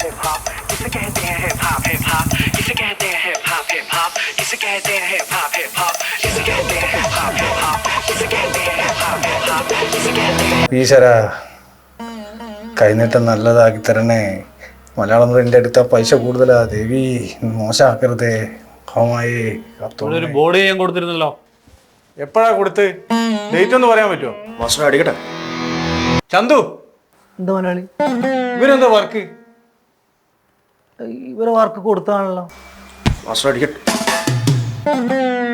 hip hop, किसे कहते हैं hip hop hip hop, किसे कहते हैं hip hop hip hop, किसे कहते हैं hip hop hip hop, किसे कहते हैं hip hop hip hop, किसे कहते हैं hip hop hip hop, किसे कहते हैं ഈശ്വര കൈനീട്ടം നല്ലതാക്കി തരണേ. മലയാളം പ്രിന്റ് എടുത്ത പൈസ കൂടുതലാ ദേവി, മോശമാക്കരുതേ. ഹോമായി ഒരു ബോർഡ് ചെയ്യാൻ കൊടുത്തിരുന്നല്ലോ. എപ്പോഴാ കൊടുത്ത്? ഡേറ്റ് ഒന്ന് പറയാൻ പറ്റുമോ? മാസ്റ്റർ അടിക്കട്ടെ. ചന്തു, എന്താ മലയാളി? ഇവരെന്താ വർക്ക്? ഇവരെ വർക്ക് കൊടുത്താണല്ലോ. മാസ്റ്റർ അടിക്കട്ടെ.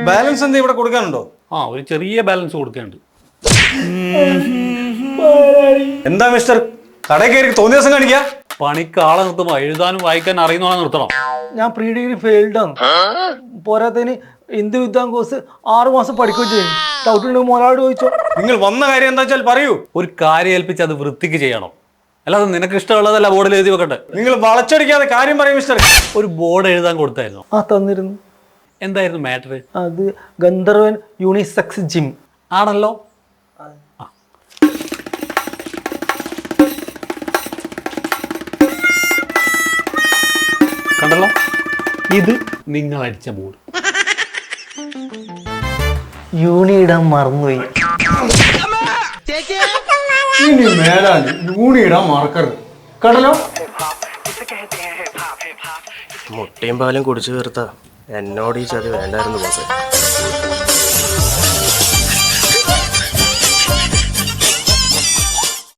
ബാലൻസ് എന്താ ഇവിടെ കൊടുക്കാനുണ്ടോ? ഒരു ചെറിയ ബാലൻസ് കൊടുക്കുന്നുണ്ട്. എന്താ മിസ്റ്റർ, കടയിൽ കയറി തോന്നിയ ദിവസം കാണിക്കാ? പണിക്ക് ആളെ നിർത്തുമ്പോ എഴുതാനും വായിക്കാനും അറിയുന്നോളെ നിർത്തണം. ഞാൻ പ്രീ ഡിഗ്രി ഫെയിൽഡാണ്. പോരാത്തതിന് ഹിന്ദു വിദ്വാൻ കോഴ്സ് 6 മാസം പഠിക്കുകയും ചെയ്യും. ഡൗട്ട് ഉണ്ടെങ്കിൽ മോനോട് ചോദിച്ചോ. നിങ്ങൾ വന്ന കാര്യം എന്താ വെച്ചാൽ പറയൂ. ഒരു കാര്യം ഏൽപ്പിച്ച് അത് വൃത്തിക്ക് ചെയ്യണം, അല്ലാതെ നിനക്ക് ഇഷ്ടമുള്ളതല്ല ബോർഡിൽ എഴുതി വെക്കട്ടെ. നിങ്ങൾ വളച്ചടിക്കാതെ കാര്യം പറയും മിസ്റ്റർ. ഒരു ബോർഡ് എഴുതാൻ കൊടുത്തായിരുന്നു. തന്നിരുന്നു. എന്തായിരുന്നു മാറ്റർ? അത് ഗന്ധർവൻ യൂണിസെക്സ് ജിം ആണല്ലോ. കണ്ടല്ലോ, ഇത് നിങ്ങൾ അടിച്ച ബോർഡ്. യൂണി ഇടാൻ മറന്നുപോയി. ഇനി മേലാൽ യൂണിയിടാൻ മറക്കരുത്. കണ്ടല്ലോ, മുട്ടയും പാലും കുടിച്ചു തീർത്ത എന്നോട് ഈ ചതി വേണ്ടായിരുന്നു ബോസ്.